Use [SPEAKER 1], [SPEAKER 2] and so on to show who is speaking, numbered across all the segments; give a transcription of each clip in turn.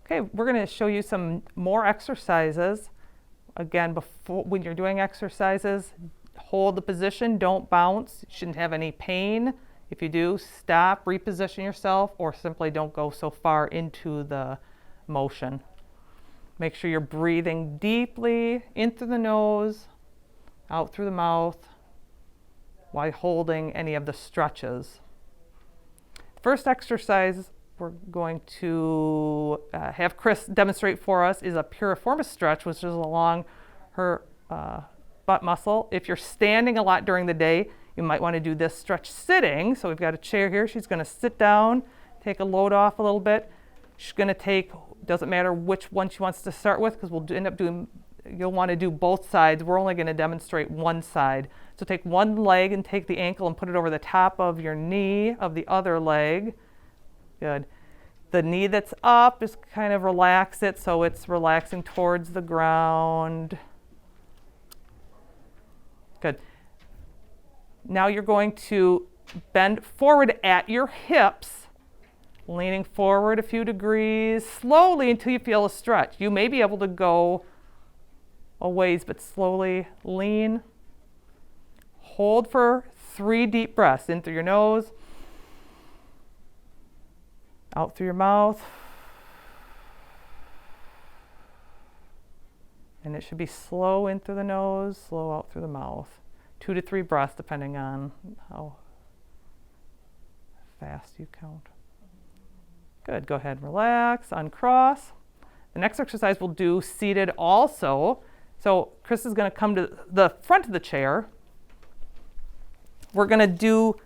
[SPEAKER 1] Okay, we're going to show you some more exercises. Again, when you're doing exercises, hold the position, don't bounce. You shouldn't have any pain. If you do, stop, reposition yourself, or simply don't go so far into the motion. Make sure you're breathing deeply in through the nose, out through the mouth, while holding any of the stretches. First exercise we're going to have Chris demonstrate for us is a Piriformis Stretch, which is along her butt muscle. If you're standing a lot during the day, you might want to do this stretch sitting. So we've got a chair here. She's going to sit down, take a load off a little bit. She's going to take, doesn't matter which one she wants to start with, because we'll end up doing, you'll want to do both sides. We're only going to demonstrate one side. So take one leg and take the ankle and put it over the top of your knee of the other leg. Good. The knee that's up, just kind of relax it so it's relaxing towards the ground. Good. Now you're going to bend forward at your hips, leaning forward a few degrees, slowly until you feel a stretch. You may be able to go a ways, but slowly lean. Hold for 3 deep breaths, in through your nose, out through your mouth, and it should be slow in through the nose, slow out through the mouth. 2 to 3 breaths, depending on how fast you count. Good, go ahead, relax, uncross. The next exercise we'll do seated also. So Chris is going to come to the front of the chair. We're going to do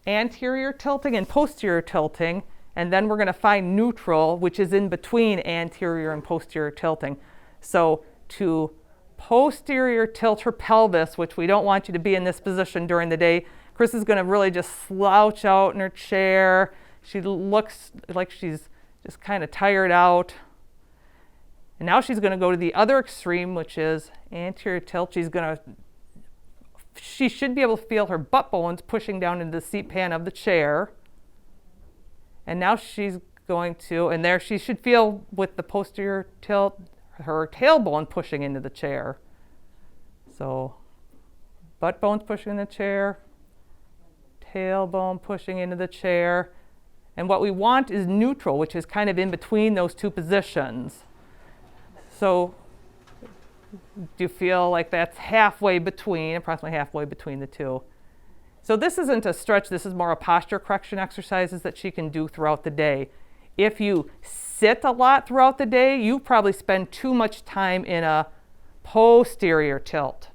[SPEAKER 1] anterior tilting and posterior tilting, and then we're going to find neutral, which is in between anterior and posterior tilting. So to posterior tilt her pelvis, which we don't want you to be in this position during the day, Chris is going to really just slouch out in her chair. She looks like she's just kind of tired out. And now she's going to go to the other extreme, which is anterior tilt. She should be able to feel her butt bones pushing down into the seat pan of the chair. And now she's going to, and there she should feel with the posterior tilt, her tailbone pushing into the chair. So butt bones pushing in the chair, tailbone pushing into the chair. And what we want is neutral, which is kind of in between those two positions. So do you feel like that's approximately halfway between the two? So this isn't a stretch, this is more a posture correction exercises that she can do throughout the day. If you sit a lot throughout the day, you probably spend too much time in a posterior tilt.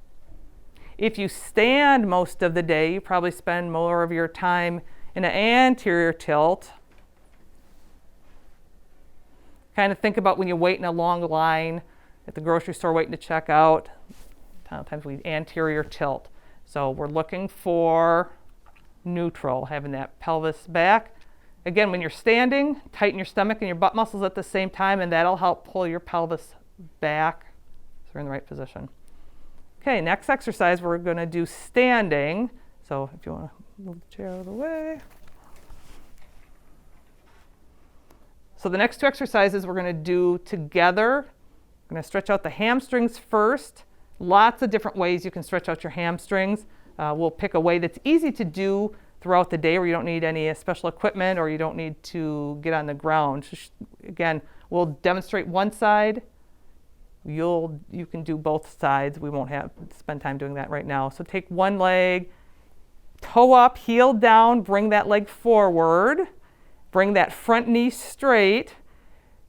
[SPEAKER 1] If you stand most of the day, you probably spend more of your time in an anterior tilt. Kind of think about when you wait in a long line at the grocery store waiting to check out. Sometimes we anterior tilt. So we're looking for neutral, having that pelvis back. Again, when you're standing, tighten your stomach and your butt muscles at the same time, and that'll help pull your pelvis back so you're in the right position. Okay, next exercise we're going to do standing. So if you want to move the chair out of the way. So the next 2 exercises we're going to do together. I'm going to stretch out the hamstrings first. Lots of different ways you can stretch out your hamstrings. We'll pick a way that's easy to do throughout the day where you don't need any special equipment or you don't need to get on the ground. Again, we'll demonstrate one side. You can do both sides. We won't spend time doing that right now. So take one leg, toe up, heel down, bring that leg forward, bring that front knee straight.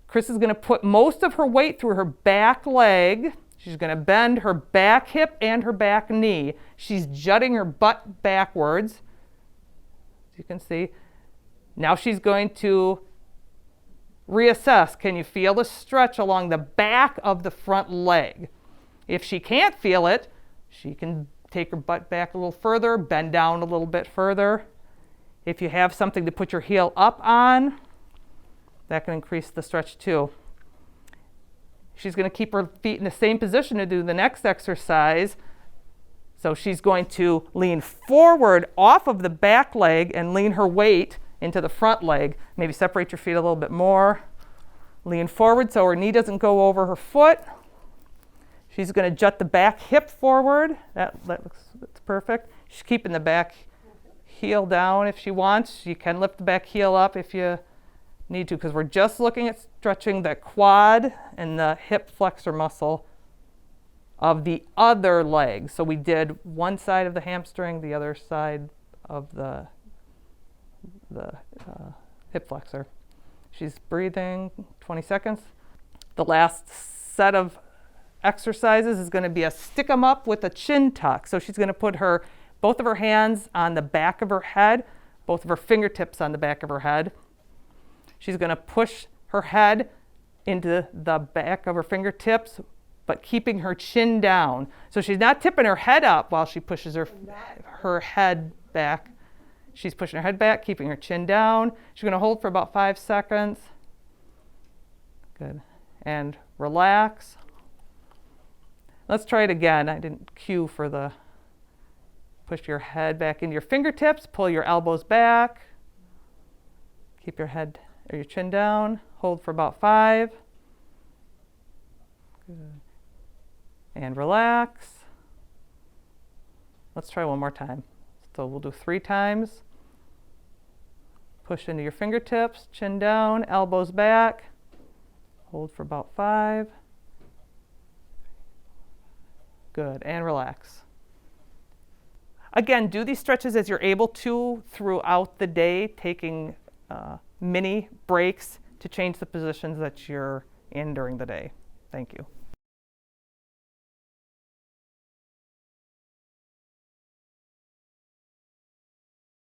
[SPEAKER 1] Chris is going to put most of her weight through her back leg. She's going to bend her back hip and her back knee. She's jutting her butt backwards, as you can see. Now she's going to reassess. Can you feel the stretch along the back of the front leg? If she can't feel it, she can take her butt back a little further, bend down a little bit further. If you have something to put your heel up on, that can increase the stretch too. She's going to keep her feet in the same position to do the next exercise. So she's going to lean forward off of the back leg and lean her weight into the front leg. Maybe separate your feet a little bit more. Lean forward so her knee doesn't go over her foot. She's going to jut the back hip forward. That's perfect. She's keeping the back heel down if she wants. You can lift the back heel up if you need to, because we're just looking at stretching the quad and the hip flexor muscle of the other leg. So we did one side of the hamstring, the other side of the hip flexor. She's breathing 20 seconds. The last set of exercises is going to be a stick 'em up with a chin tuck. So she's going to put both of her hands on the back of her head, both of her fingertips on the back of her head. She's going to push her head into the back of her fingertips, but keeping her chin down. So she's not tipping her head up while she pushes her head back. She's pushing her head back, keeping her chin down. She's going to hold for about 5 seconds. Good. And relax. Let's try it again. I didn't cue for the push your head back into your fingertips, pull your elbows back. Keep your head or your chin down. Hold for about 5. Good. And relax. Let's try one more time. So we'll do 3 times. Push into your fingertips, chin down, elbows back. Hold for about 5. Good, and relax. Again, do these stretches as you're able to throughout the day, taking mini breaks to change the positions that you're in during the day. Thank you.